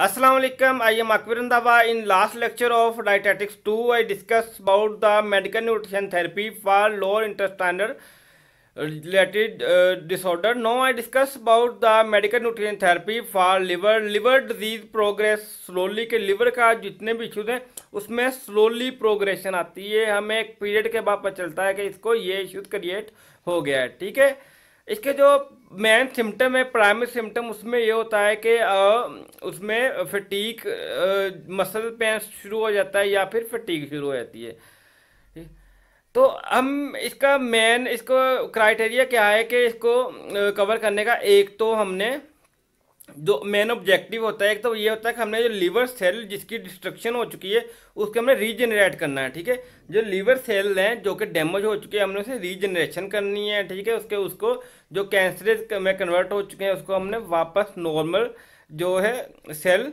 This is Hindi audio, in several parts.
Assalamu alaikum. I am Akbar Randhawa. In last lecture of Dietetics 2, I discussed about the medical nutrition therapy for lower intestinal related disorder. Now I discuss about the medical nutrition therapy for liver disease progress slowly के liver का जितने भी इश्यूज हैं उसमें स्लोली प्रोग्रेशन आती है, हमें एक पीरियड के बाद पता चलता है कि इसको ये इश्यूज क्रिएट हो गया है। ठीक है, इसके जो मेन सिम्टम है, प्राइमरी सिम्टम उसमें ये होता है कि उसमें फटीक, मसल पेन शुरू हो जाता है या फिर फटीक शुरू हो जाती है। ठीक। तो हम इसका मेन इसको क्राइटेरिया क्या है कि इसको कवर करने का, एक तो हमने जो मेन ऑब्जेक्टिव होता है, एक तो ये होता है कि हमने जो लीवर सेल जिसकी डिस्ट्रक्शन हो चुकी है उसको हमने रीजनरेट करना है। ठीक है, जो लीवर सेल हैं जो कि डैमेज हो चुके हैं हमने उसे रीजनरेशन करनी है। ठीक है, उसको जो कैंसरस में कन्वर्ट हो चुके हैं उसको हमने वापस नॉर्मल जो है सेल्स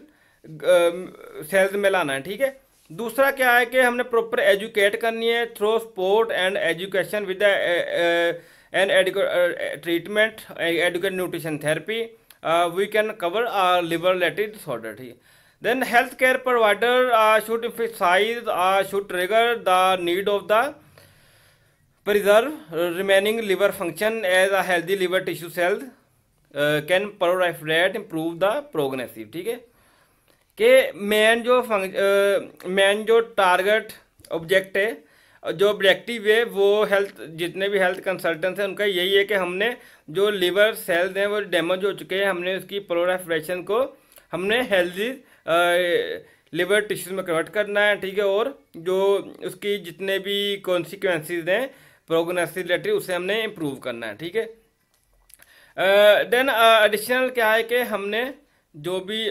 में लाना है। ठीक है, दूसरा क्या है कि हमने प्रॉपर एजुकेट करनी है through sport and education with and educate treatment, educate nutrition therapy we can cover liver related disorder. ठीक है, then healthcare provider should emphasize should trigger the need of the preserve remaining liver function as a healthy liver tissue cells can proliferate improve the prognosis. ठीक है, कि मेन जो टारगेट ऑब्जेक्ट है, जो ऑब्जेक्टिव है वो हेल्थ, जितने भी हेल्थ कंसल्टेंट्स हैं उनका यही है कि हमने जो लिवर सेल्स हैं वो डैमेज हो चुके हैं, हमने उसकी प्रोलिफरेशन को हमने हेल्दी लिवर टिश्यूज में कन्वर्ट करना है। ठीक है, और जो उसकी जितने भी कॉन्सिक्वेंसेज हैं प्रोग्नोसिस रिलेटेड उसे हमने इम्प्रूव करना है। ठीक है, देन एडिशनल क्या है कि हमने जो भी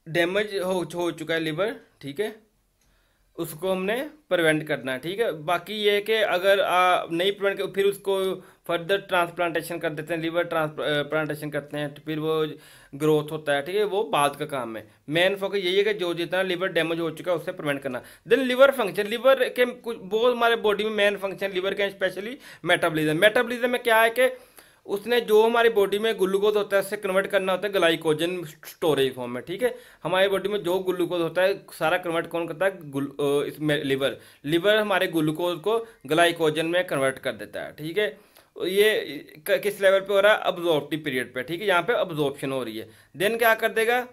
डैमेज हो चुका है लिवर, ठीक है, उसको हमने प्रिवेंट करना है। ठीक है, बाकी ये है कि अगर नहीं प्रिवेंट कर फिर उसको फर्दर ट्रांसप्लांटेशन कर देते हैं, लिवर ट्रांसप्लांटेशन करते हैं तो फिर वो ग्रोथ होता है। ठीक है, वो बाद का काम है। मेन फोकस यही है कि जो जितना लिवर डैमेज हो चुका है उससे प्रिवेंट करना। देन लिवर फंक्शन, लिवर के कुछ बहुत हमारे बॉडी में मेन फंक्शन लिवर के, स्पेशली मेटाबॉलिज्म में क्या है कि उसने जो हमारी बॉडी में ग्लूकोज होता है उससे कन्वर्ट करना होता है ग्लाइकोजन स्टोरेज फॉर्म में। ठीक है, हमारी बॉडी में जो ग्लूकोज होता है सारा कन्वर्ट कौन करता है? इसमें लिवर हमारे ग्लूकोज को ग्लाइकोजन में कन्वर्ट कर देता है। ठीक है, ये किस लेवल पे हो रहा है? अब्जॉर्प्टिव पीरियड पे। ठीक है, यहाँ पे अब्जॉर्प्शन हो रही है। देन क्या कर देगा?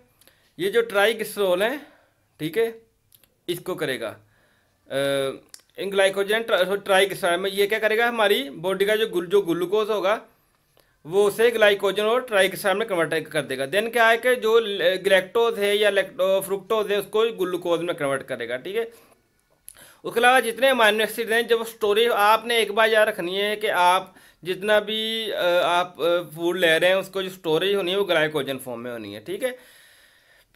ये जो ट्राइग्लिसरॉल है, ठीक है, इसको करेगा ग्लाइकोजन ट्राइग्लिसरॉल में ये क्या करेगा? हमारी बॉडी का जो ग्लूकोज होगा वो उसे ग्लाइकोजन और ट्राइग्लिसराइड में कन्वर्ट कर देगा। देन क्या है कि जो ग्लैक्टोज है या फ्रुक्टोज है उसको ग्लूकोज में कन्वर्ट करेगा। ठीक है, उसके अलावा जितने अमाइनो एसिड हैं जब स्टोरेज, आपने एक बार याद रखनी है कि आप जितना भी आप फूड ले रहे हैं उसको जो स्टोरेज होनी है वो ग्लाइकोजन फॉर्म में होनी है। ठीक है,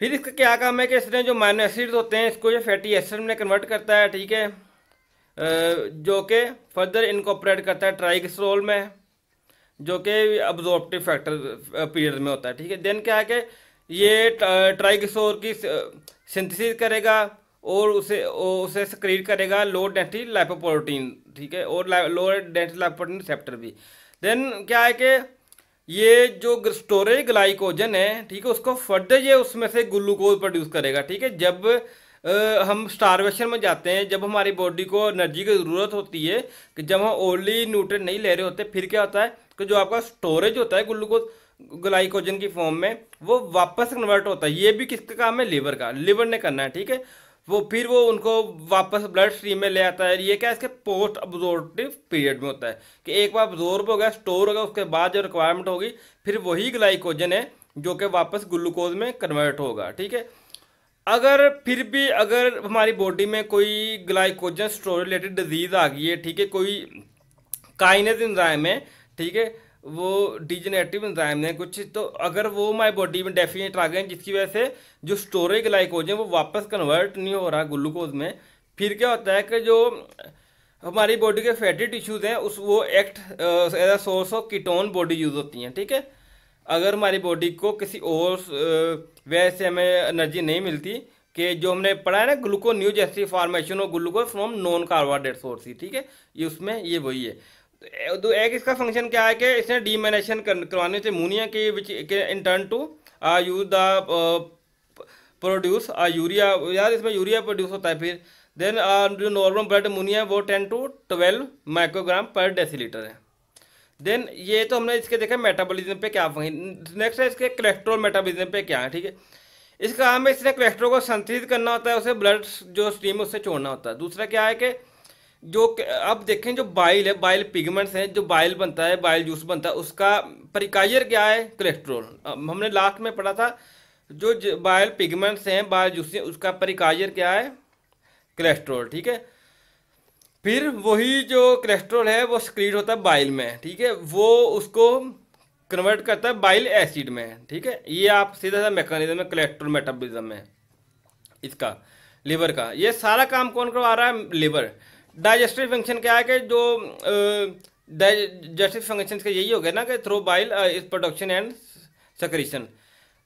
फिर इसका क्या काम है कि इसमें जो अमाइनो एसिड होते हैं इसको ये फैटी एसिड में कन्वर्ट करता है। ठीक है, जो कि फर्दर इनकॉर्पोरेट करता है ट्राइग्लिसरॉल में, जो कि अब्जॉर्प्टिव फैक्टर पीरियड में होता है। ठीक है, देन क्या है कि ये ट्राइग्लिसरॉल की सिंथेसिस करेगा और उसे सक्रिएट करेगा लो डेंसिटी लाइपोप्रोटीन। ठीक है, और लोअर डेंसिटी लाइपोप्रोटीन रिसेप्टर भी। देन क्या है कि ये जो स्टोरेज ग्लाइकोजन है, ठीक है, उसको फर्दर ये उसमें से ग्लूकोज प्रोड्यूस करेगा। ठीक है, जब हम स्टारवेशन में जाते हैं, जब हमारी बॉडी को एनर्जी की ज़रूरत होती है, कि जब हम ओनली न्यूट्रिएंट नहीं ले रहे होते, फिर क्या होता है कि जो आपका स्टोरेज होता है ग्लूकोज ग्लाइकोजन की फॉर्म में वो वापस कन्वर्ट होता है। ये भी किसका काम है? लिवर का, लिवर ने करना है। ठीक है, फिर वो उनको वापस ब्लड स्ट्रीम में ले आता है। ये क्या है? इसके पोस्ट अब्जॉर्प्टिव पीरियड में होता है कि एक बार अब्जॉर्ब हो गया, स्टोर हो गया, उसके बाद जो रिक्वायरमेंट होगी फिर वही ग्लाइकोजन है जो कि वापस ग्लूकोज में कन्वर्ट होगा। ठीक है, अगर हमारी बॉडी में कोई ग्लाइकोजन स्टोरेज रिलेटेड डिजीज आ गई है, ठीक है, कोई काइनेज एंजाइम है, ठीक है, वो डिजेनरेटिव एंजाइम है कुछ, तो अगर वो हमारी बॉडी में डेफिनेट आ गए जिसकी वजह से जो स्टोरेज ग्लाइकोजन वो वापस कन्वर्ट नहीं हो रहा ग्लूकोज में, फिर क्या होता है कि जो हमारी बॉडी के फैटी टिश्यूज हैं वो act as a source of ketone body use होती हैं। ठीक है, अगर हमारी बॉडी को किसी और वजह से हमें एनर्जी नहीं मिलती, कि जो हमने पढ़ा है ना ग्लूकोन्यूज जैसी formation of glucose from non carbohydrate source ही। ठीक है, ये उसमें ये वही है। तो एक इसका फंक्शन क्या है कि इसने डीमाइनेशन करवाने से अमोनिया के which in turn to use the produce urea, यार इसमें यूरिया प्रोड्यूस होता है। फिर देन जो नॉर्मल ब्लड अमोनिया वो 10 to 12 माइक्रोग्राम पर डेसीलीटर है। देन ये तो हमने इसके देखा मेटाबॉलिज्म पे क्या, नेक्स्ट है इसके कोलेस्ट्रॉल मेटाबॉलिज्म पे क्या है, ठीक है। इसका काम है इसने कोलेस्ट्रॉल को संतुलित करना होता है, उसे ब्लड जो स्ट्रीम उससे छोड़ना होता है। दूसरा क्या है कि जो अब देखें जो बाइल है, बाइल पिगमेंट्स हैं, जो बाइल बनता है, बाइल जूस बनता है, उसका परिकायर क्या है, कोलेस्ट्रॉल। हमने लास्ट में पढ़ा था जो बाइल पिगमेंट्स हैं, बाइल जूस है, उसका परिकायर क्या है, कोलेस्ट्रॉल, ठीक है। फिर वही जो कोलेस्ट्रॉल है वो सक्रीट होता है बाइल में, ठीक है, वो उसको कन्वर्ट करता है बाइल एसिड में, ठीक है। ये आप सीधा सा मैकेनिज्म है कोलेस्ट्रॉल मेटाबॉलिज्म में इसका, लिवर का। ये सारा काम कौन करवा रहा है, लिवर। डाइजेस्टिव फंक्शन क्या है कि जो डाइजेस्टिव फंक्शन का यही हो गया ना कि through bile is production and secretion.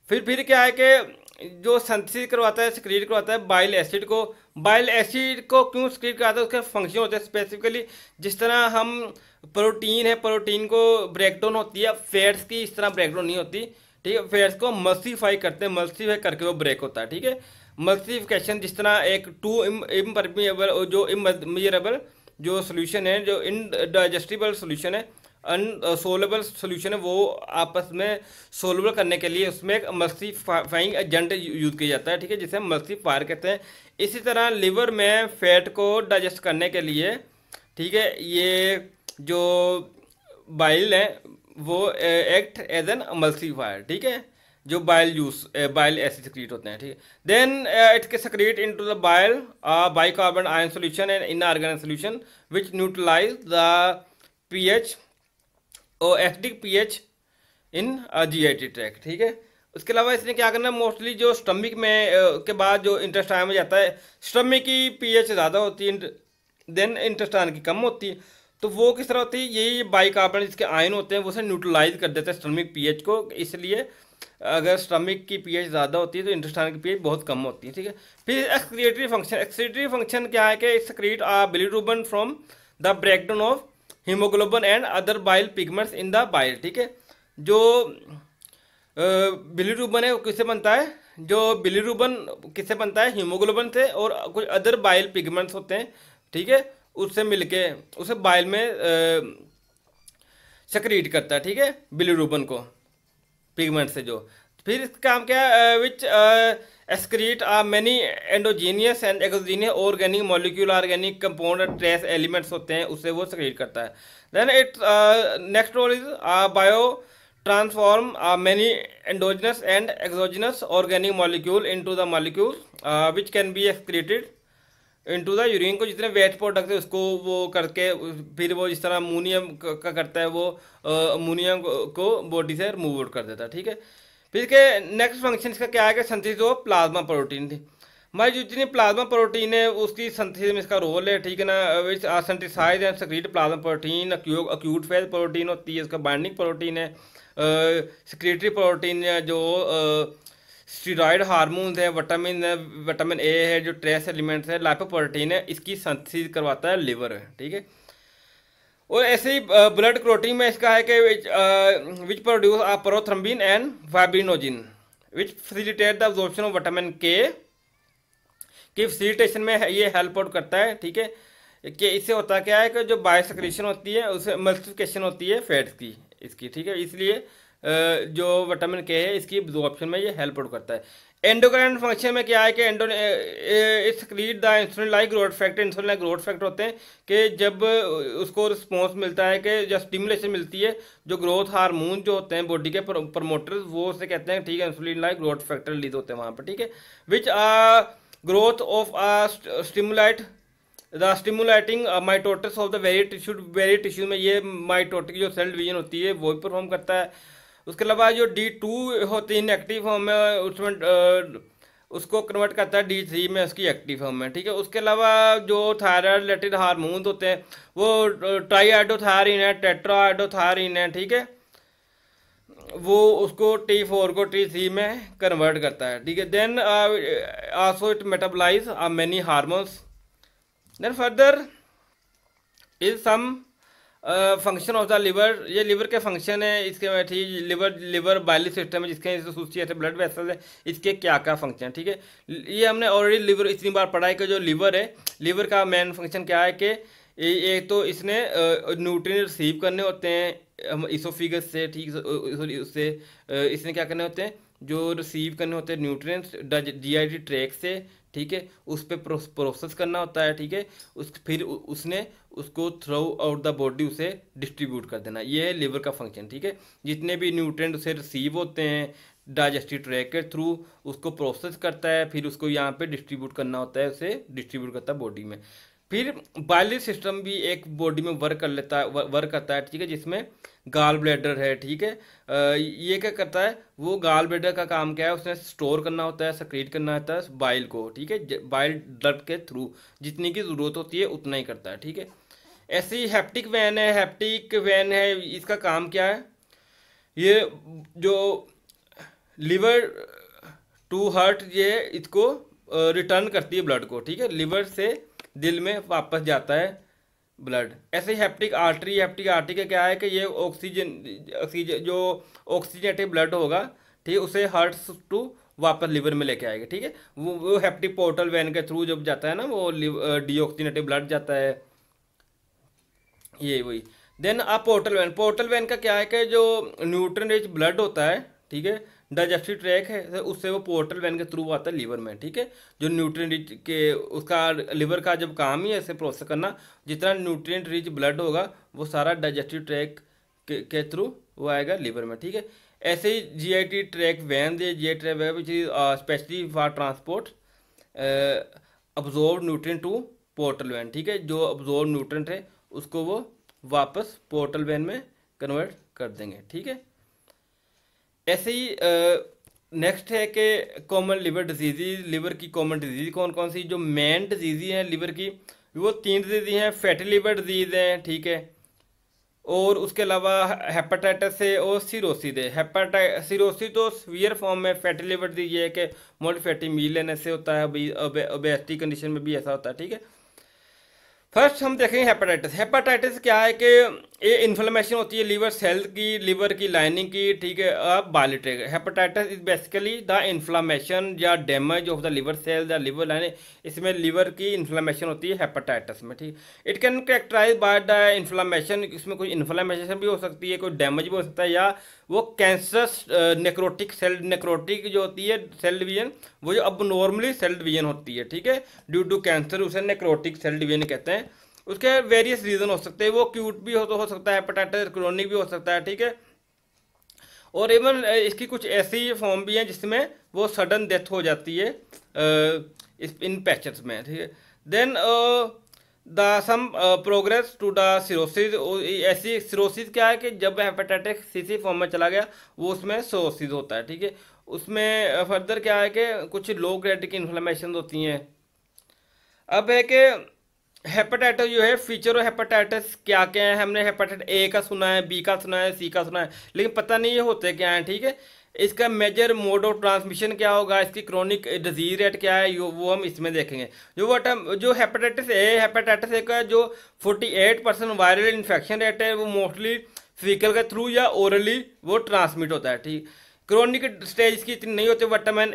फिर क्या है कि जो संश्लेषित करवाता है, सक्रीट करवाता है बाइल एसिड को। बाइल एसिड को क्यों सक्रीट कराता है, उसके फंक्शन होते हैं स्पेसिफिकली। जिस तरह हम प्रोटीन है, प्रोटीन को ब्रेकडाउन होती है, फैट्स की इस तरह ब्रेकडाउन नहीं होती, ठीक है। फैट्स को मल्सीफाई करते हैं, मल्सीफाई करके वो ब्रेक होता है, ठीक है। मल्सीफिकेशन जिस तरह एक टू इम्परमिएबल जो इमेजरेबल जो सोल्यूशन है, जो इनडाइजेस्टिबल सोल्यूशन है, अनसोलेबल सोल्यूशन है, वो आपस में सोलेबल करने के लिए उसमें एक मल्सीफाइंग एजेंट यूज किया जाता है, ठीक है, जिसे मल्सीफायर कहते हैं। इसी तरह लिवर में फैट को डाइजेस्ट करने के लिए, ठीक है, ये जो बाइल है वो एक्ट एज एन मल्सीफायर, ठीक है, जो bile juice bile acid secrete होते हैं, ठीक है। देन इट के secrete into the bile bicarbonate ion solution and inorganic solution which neutralize the pH और acidic pH in GIT tract, ठीक है। उसके अलावा इसने क्या करना है, मोस्टली जो स्टमक में के बाद जो इंटेस्टाइन में जाता है, स्टमक की पीएच ज़्यादा होती है, देन इंटेस्टाइन की कम होती है। तो वो किस तरह होती है, यही बाइकार्बन जिसके आयन होते हैं वो से न्यूट्रलाइज कर देते हैं स्टमक पीएच को। इसलिए अगर स्टमक की पीएच ज़्यादा होती है तो इंटेस्टाइन की पीएच बहुत कम होती है, ठीक है। फिर एक्सक्रीटरी फंक्शन, एक्सक्रीटरी फंक्शन क्या है कि secrete bilirubin from the breakdown of haemoglobin and other bile pigments in the bile, ठीक है। जो बिलीरुबिन है वो किससे बनता है, जो बिलीरुबिन किससे बनता है, हीमोग्लोबिन से और कुछ अदर बाइल पिगमेंट्स होते हैं, ठीक है, उससे मिलके उसे बाइल में सक्रीट करता है, ठीक है, बिलीरुबिन को पिगमेंट से जो। फिर इसका काम क्या है, which excrete are many endogenous and exogenous organic molecule, organic compound trace elements होते हैं, उससे वो सक्रीट करता है। Then it next role is biotransform many endogenous and exogenous organic molecule into the molecule which can be excreted into the urine को। जितने वेस्ट प्रोडक्ट है उसको वो करके फिर वो जिस तरह अमोनियम का करता है, वो अमोनियम को बॉडी से रिमूव आउट कर देता है, ठीक है। फिर के नेक्स्ट फंक्शन इसका क्या है कि सिंथेसिस ऑफ प्लाज्मा प्रोटीन थी। हमारी जो जितनी प्लाज्मा प्रोटीन है उसकी सिंथेसिस में इसका रोल है, ठीक है ना। Synthesize and secrete plasma protein, acute phase protein होती है, इसका बाइंडिंग प्रोटीन है, सिक्रेटरी प्रोटीन है, जो स्टीरॉयड हार्मोन्स है, विटामिन है, विटामिन ए है, जो ट्रेस एलिमेंट्स है, लाइपोप्रोटीन है, इसकी सिंथेसिस करवाता है लिवर, ठीक है। और ऐसे ही ब्लड क्लोटिंग में इसका है कि which produce prothrombin and fibrinogen which facilitate the absorption of vitamin K की फैसिलिटेशन में ये हेल्प आउट करता है, ठीक है। कि इससे होता क्या है कि जो बायोसेक्रेशन होती है उससे मल्टीप्लिकेशन होती है फैट्स की इसकी, ठीक है। इसलिए जो विटामिन के है इसकी एब्जॉर्प्शन में ये हेल्प आउट करता है। एंडोक्राइन फंक्शन में क्या है कि secrete the insulin like growth factor, insulin like growth factor होते हैं कि जब उसको रिस्पॉन्स मिलता है कि जब स्टिमुलेशन मिलती है, जो ग्रोथ हार्मोन जो होते हैं बॉडी के प्रमोटर्स वो उसे कहते हैं, ठीक है, insulin like growth factor release होते हैं वहाँ पर, ठीक है। Which growth of stimulate the stimulating mitosis of the very tissue में ये माइटोटिक जो सेल डिवीजन होती है वो भी परफॉर्म करता है। उसके अलावा जो D2 होती है इनएक्टिव फॉर्म में, उसमें उसको कन्वर्ट करता है D3 में उसकी एक्टिव फॉर्म में, ठीक है। उसके अलावा जो थायराइड रिलेटेड हार्मोन होते हैं वो ट्राईआइडोथायरिन है, टेट्राआइडोथायरिन है, ठीक है, वो उसको T4 को T3 में कन्वर्ट करता है, ठीक है। Then also it metabolize many hormones. Then further is some function of the liver, ये लिवर के फंक्शन है इसके में, ठीक। लिवर लिवर बाइली सिस्टम है जिसके सूची ऐसे ब्लड वेसल है, इसके क्या क्या फंक्शन है, ठीक है। ये हमने ऑलरेडी लिवर इतनी बार पढ़ा है कि जो लिवर है, लिवर का मेन फंक्शन क्या है कि एक तो इसने न्यूट्रिएंट रिसीव करने होते हैं हम इसोफिगस से, ठीक, सॉरी उससे इसने क्या करने होते हैं, जो रिसीव करने होते हैं न्यूट्रिएंट्स जीआईटी ट्रैक से, ठीक है, उस पर प्रोसेस करना होता है, ठीक है, फिर उसने उसको थ्रू आउट द बॉडी उसे डिस्ट्रीब्यूट कर देना, ये है लिवर का फंक्शन, ठीक है। जितने भी न्यूट्रिएंट उसे रिसीव होते हैं डाइजेस्टिव ट्रैक के थ्रू, उसको प्रोसेस करता है, फिर उसको यहाँ पे डिस्ट्रीब्यूट करना होता है, उसे डिस्ट्रीब्यूट करता है बॉडी में। फिर बाइली सिस्टम भी एक बॉडी में वर्क कर लेता है, वर्क करता है, ठीक है, जिसमें गाल ब्लैडर है, ठीक है। ये क्या करता है, वो गाल ब्लैडर का काम क्या है, उसने स्टोर करना होता है, सक्रीट करना होता है बाइल को, ठीक है, बाइल ब्लड के थ्रू जितनी की ज़रूरत होती है उतना ही करता है, ठीक है। ऐसी हैप्टिक वैन है, हैप्टिक वैन है, इसका काम क्या है, ये जो लिवर टू हार्ट ये इसको रिटर्न करती है ब्लड को, ठीक है, लिवर से दिल में वापस जाता है ब्लड। ऐसे ही हैप्टिक आर्टरी का क्या है कि ये ऑक्सीजन जो ऑक्सीजनेटेड ब्लड होगा, ठीक है, उसे हार्ट टू वापस लिवर में लेके आएगा, ठीक है। वो हैप्टिक पोर्टल वैन के थ्रू जब जाता है ना, वो डीऑक्सीजनेटेड ब्लड जाता है, ये वही। देन आप पोर्टल वैन का क्या है कि जो न्यूट्रिएंट रिच ब्लड होता है, ठीक है, डाइजेस्टिव ट्रैक है तो उससे वो पोर्टल वैन के थ्रू आता है लीवर में, ठीक है। जो न्यूट्रिएंट रिच के उसका लिवर का जब काम ही है ऐसे प्रोसेस करना, जितना न्यूट्रिएंट रिच ब्लड होगा वो सारा डाइजेस्टिव ट्रैक के थ्रू वो आएगा लीवर में, ठीक है। ऐसे ही GIT tract vein the GI tract vein which is specially for transport absorb nutrient to portal vein, ठीक है, जो अब्जॉर्ब न्यूट्रिएंट है उसको वो वापस पोर्टल वैन में कन्वर्ट कर देंगे, ठीक है। ऐसे ही नेक्स्ट है कि कॉमन लिवर डिजीज, लिवर की कॉमन डिजीज कौन कौन सी, जो मेन डिजीज हैं लिवर की वो 3 डिजीज हैं, फैटी लिवर डिजीज है, ठीक है, और उसके अलावा हेपेटाइटिस है और सिरोसिस है। सिरोसिस तो सीवियर फॉर्म में, फैटी लिवर डिजीज है कि मोल्ड फैटी मील लेने से होता है, ओबेसिटी कंडीशन में भी ऐसा होता है, ठीक है। फर्स्ट हम देखेंगे हेपेटाइटिस। हेपेटाइटिस क्या है कि ये इन्फ्लेमेशन होती है लीवर सेल की, लिवर की लाइनिंग की, ठीक है, अब bile tract. Hepatitis is basically the inflammation या damage of the liver cell या लिवर लाइनिंग, इसमें लिवर की इन्फ्लेमेशन होती है हेपेटाइटिस में, ठीक। It can characterize by the inflammation, इसमें कोई इन्फ्लेमेशन भी हो सकती है, कोई डैमेज भी हो सकता है, या वो कैंसरस नेक्रोटिक सेल, नेक्रोटिक जो होती है सेल डिवीजन, वो जो अब नॉर्मली सेल डिवीजन होती है, ठीक है, ड्यू टू कैंसर उसे नेक्रोटिक सेल डिवीजन कहते हैं। उसके वेरियस रीजन हो सकते हैं, वो क्यूट भी हो सकता है, हेपेटाइटिस क्रोनिक भी हो सकता है, ठीक है। और इवन इसकी कुछ ऐसी फॉर्म भी हैं जिसमें वो सडन डेथ हो जाती है इन पैचेस में, ठीक है। Then the some progress to the cirrhosis, ऐसी सिरोसिस क्या है कि जब हेपेटाइटिस सी फॉर्म में चला गया वो उसमें सिरोसिस होता है, ठीक है। उसमें फर्दर क्या है कि कुछ लो ग्रेड की इन्फ्लेमेशन होती हैं। अब है कि हेपेटाइटिस जो है, फीचर ऑफ हेपेटाइटिस क्या क्या है, हमने हेपेटाइटिस ए का सुना है, बी का सुना है, सी का सुना है, लेकिन पता नहीं ये होते क्या हैं, ठीक है। इसका मेजर मोड ऑफ ट्रांसमिशन क्या होगा, इसकी क्रोनिक डिजीज रेट क्या है, वो हम इसमें देखेंगे। जो हेपेटाइटिस ए का जो 48% वायरल इन्फेक्शन रेट है, वो मोस्टली फीकल के थ्रू या ओरली वो ट्रांसमिट होता है, ठीक। क्रोनिक स्टेज इसकी इतनी नहीं होती, विटामिन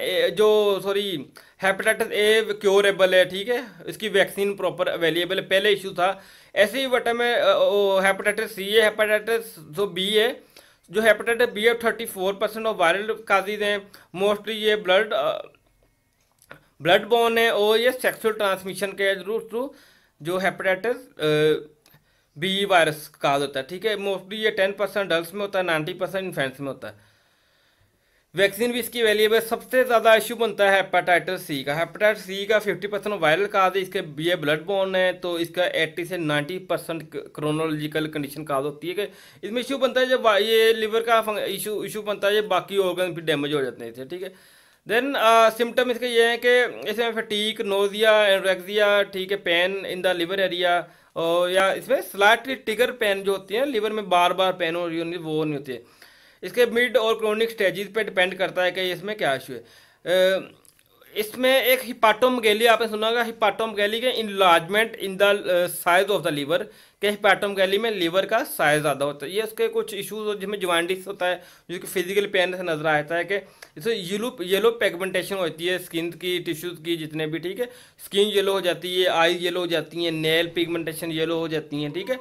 हेपेटाइटिस ए क्योरेबल है, ठीक है, इसकी वैक्सीन प्रॉपर अवेलेबल है, पहले इशू था। ऐसे ही विटामिन हेपेटाइटिस सी है, हेपेटाइटिस जो बी है, जो हेपेटाइटिस बी है 34% ऑफ वायरल काजेज हैं, मोस्टली ये ब्लड बॉर्न है और ये सेक्सुअल ट्रांसमिशन के थ्रू जो हेपेटाइटिस बी वायरस काज होता है, ठीक है। मोस्टली ये 10% अडल्ट में होता है, 90% इन्फेंट्स में होता है। वैक्सीन भी इसकी अवेलेबल। सबसे ज़्यादा इशू बनता है हेपेटाइटिस सी का। हेपेटाइटिस सी का 50% वायरल काज है, इसके ये ब्लड बॉर्न है, तो इसका 80 से 90% क्रोनोलॉजिकल कंडीशन काज होती है कि इसमें इशू बनता है जब ये लिवर का इशू बनता है, ये बाकी ऑर्गन भी डैमेज हो जाते हैं, ठीक है। देन सिम्टम इसके ये हैं कि इसमें फटीक, नोजिया, एनोरेक्सिया, ठीक है, pain in the liver area, और या इसमें स्लाइटली टिगर पेन जो होती है लिवर में बार बार पेन हो रही होती है, वो नहीं होती है। इसके मिड और क्रोनिक स्टेजेस पे डिपेंड करता है कि इसमें क्या इशू है। इसमें एक हिपाटोमेगैली आपने सुना होगा, हिपाटोमेगैली के enlargement in the size of the liver कि हिपैटोमेगाली में लीवर का साइज ज़्यादा होता है। ये उसके कुछ इश्यूज जिसमें जॉन्डिस होता है, जो कि फिजिकल पेन से नजर आता है कि इसमें येलो पिगमेंटेशन होती है स्किन की, टिश्यूज की जितने भी, ठीक है। स्किन येलो हो जाती है, आईज येलो हो जाती हैं, नेल पिगमेंटेशन येलो हो जाती हैं, ठीक है।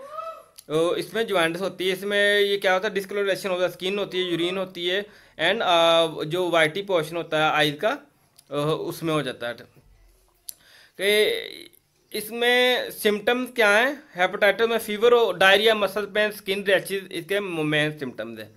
तो इसमें जॉन्डिस होती है। इसमें ये क्या होता है, डिस्कलरेशन होता है, स्किन होती है, यूरिन होती है, एंड जो वाइटी पोर्शन होता है आईज का उसमें हो जाता है। कि इसमें सिम्टम्स क्या हैं, हेपेटाइटिस में फीवर और diarrhoea, muscle pain, skin rashes इसके मेन सिम्टम्स हैं।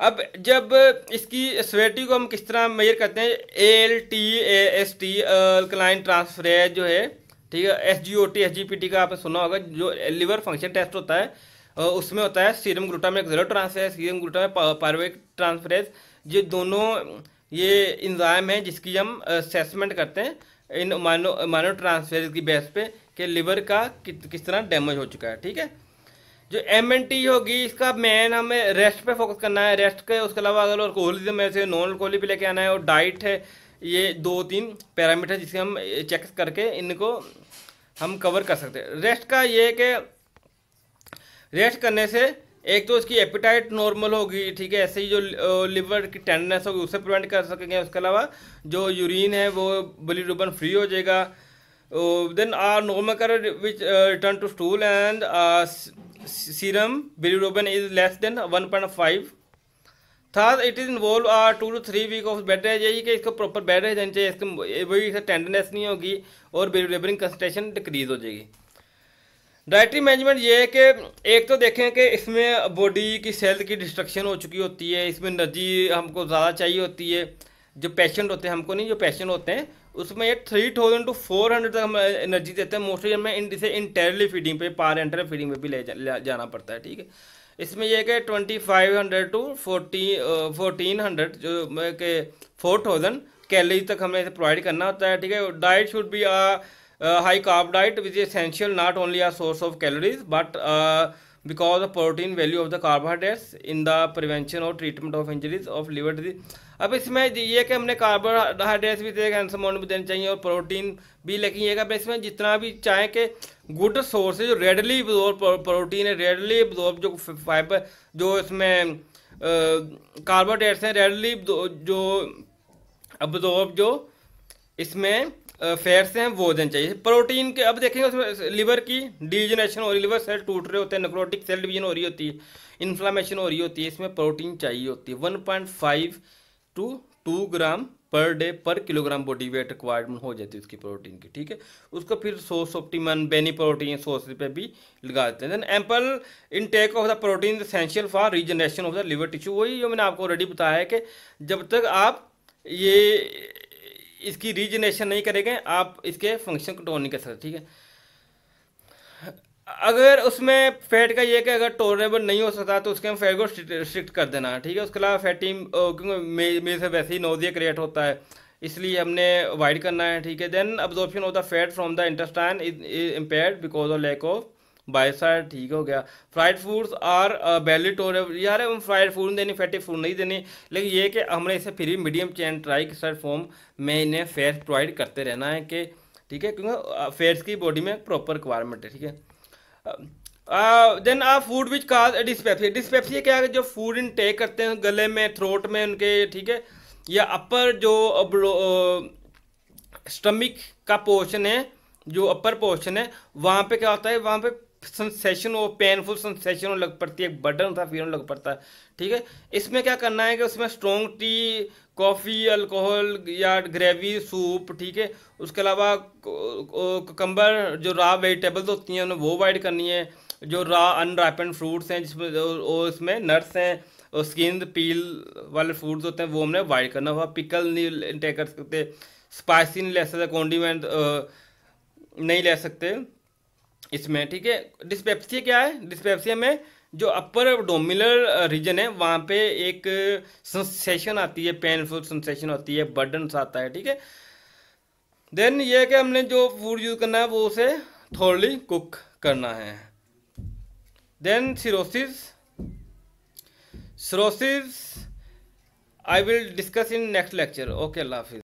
अब जब इसकी सेवेरिटी को हम किस तरह मेजर करते हैं, ALT AST अल्कलाइन ट्रांसफरेज जो है, ठीक है, SGOT SGPT का आपने सुना होगा, जो लिवर फंक्शन टेस्ट होता है उसमें होता है serum glutamate transferase, serum glutamate pyruvate transferase. ये दोनों ये एंजाइम हैं जिसकी हम असेसमेंट करते हैं इन माइनो ट्रांसफेरेज की बेस पे कि लिवर का किस तरह डैमेज हो चुका है, ठीक है। जो MNT होगी इसका मेन हमें रेस्ट पे फोकस करना है, रेस्ट के उसके अलावा अगर अल्कोहलिज्म में से नॉन अल्कोहलिक भी लेके आना है, और डाइट है। ये 2-3 पैरामीटर जिससे हम चेक करके इनको हम कवर कर सकते हैं। रेस्ट का ये है कि रेस्ट करने से एक तो इसकी एपिटाइट नॉर्मल होगी, ठीक है, ऐसे ही जो लिवर की टेंडनेस होगी उससे प्रिवेंट कर सकेंगे। उसके अलावा जो यूरिन है वो बिलीरुबिन फ्री हो जाएगा। देन आर नॉर्मल कर which return to stool and serum bilirubin is less than 1.5। Third it is involve 2 to 3 week of bed rest. यही कि इसको प्रॉपर बेड रेस्ट देना चाहिए, इसको वही टेंडनेस नहीं होगी और बिलीरुबिन कंसंट्रेशन डिक्रीज हो जाएगी। डाइटरी मैनेजमेंट ये है कि एक तो देखें कि इसमें बॉडी की सेल्स की डिस्ट्रक्शन हो चुकी होती है, इसमें एनर्जी हमको ज़्यादा चाहिए होती है। जो पेशेंट होते हैं, हमको नहीं, जो पेशेंट होते हैं उसमें ये 3000 to 400 तक हम एनर्जी देते हैं। मोस्टली हमें इसे इंटरनली फीडिंग पे, पारेंटल फीडिंग पे भी ले जाना पड़ता है, ठीक है। इसमें यह कि 2500 to 1400 जो के 4000 कैलोरी तक हमें इसे प्रोवाइड करना होता है, ठीक है। Diet should be high carb diet which is essential not only a source of calories but because of protein value of the carbohydrates in the prevention or treatment of injuries of liver disease। अब इसमें ये कि हमने कार्बोहाइड्रेट्स भी हैंडसम अमाउंट में देने चाहिए और प्रोटीन भी, लेकिन ये कि इसमें जितना भी चाहें कि गुड सोर्स है जो रेडली एब्जॉर्ब प्रोटीन है, रेडली एब्जॉर्ब जो फाइबर, जो इसमें कार्बोहाइड्रेट्स हैं रेडली जो एब्जॉर्ब, जो इसमें फैट्स हैं वो देना चाहिए। प्रोटीन के अब देखेंगे उसमें लिवर की डिजनरेशन हो रही है, लिवर सेल टूट रहे होते हैं, नेक्रोटिक सेल डिवीजन हो रही होती है, इन्फ्लामेशन हो रही होती है, इसमें प्रोटीन चाहिए होती है। 1.5 to 2 ग्राम पर डे पर किलोग्राम बॉडी वेट रिक्वायरमेंट हो जाती है उसकी प्रोटीन की, ठीक है। उसको फिर सोर्स ऑप्टिमम बेनी प्रोटीन सोर्स पे भी लगा देते हैं। Then ample intake of the protein essential for regeneration of the liver tissue. वही जो मैंने आपको ऑलरेडी बताया है कि जब तक आप ये इसकी रीजनरेशन नहीं करेंगे आप इसके फंक्शन कंट्रोल नहीं कर सकते, ठीक है। अगर उसमें फैट का ये कि अगर टॉलरेबल नहीं हो सकता तो उसके हम फैट को रिस्ट्रिक्ट कर देना, ठीक है। उसके अलावा फैटी क्योंकि मेरे से वैसे ही नोजिया क्रिएट होता है, इसलिए हमने अवॉइड करना है, ठीक है। Then absorption of the fat from the intestine is impaired because of lack of biocide, ठीक हो गया। Fried foods are barely tolerable, यार हम फ्राइड फूड देनी, फैटी फूड नहीं देनी, लेकिन ये कि हमने इसे फिर भी medium chain triglyceride form में इन्हें फैट प्रोवाइड करते रहना है कि, ठीक है, क्योंकि फैट्स की बॉडी में प्रॉपर रिक्वायरमेंट है, ठीक है। Then a food which cause dyspepsia. Dyspepsia क्या है, जो फूड इनटेक करते हैं गले में, थ्रोट में उनके, ठीक है, या अपर जो स्टमक का पोर्शन है, जो अपर पोर्शन है, वहाँ पे क्या होता है, वहाँ पे सेंसेशन और पेनफुल सेंसेशन लग पड़ती है, बर्डन सा फील लग पड़ता है, ठीक है। इसमें क्या करना है कि उसमें स्ट्रॉन्ग टी, कॉफ़ी, अल्कोहल या ग्रेवी सूप, ठीक है। उसके अलावा कुकम्बर, जो रॉ वेजिटेबल्स होती हैं उन्हें वो अवॉइड करनी है। जो रॉ अनराइपेंड फ्रूट्स हैं जिसमें उसमें नट्स हैं और स्किन पील वाले फ्रूट्स होते हैं वो हमने अवॉइड करना हुआ। पिकल नहीं टेक कर सकते, स्पाइसी नहीं ले सकते, कॉन्डिमेंट नहीं ले सकते इसमें, ठीक है। डिस्पेप्सिया क्या है, डिस्पेप्सिया में जो अपर एब्डोमिनल रीजन है वहाँ पे एक सेंसेशन आती है, पेनफुल सेंसेशन होती है, बर्डन आता है, ठीक है। देन ये है कि हमने जो फूड यूज करना है वो उसे थोड़ली कुक करना है। Then cirrhosis I will discuss in next lecture. Okay, अल्लाह हाफिज़।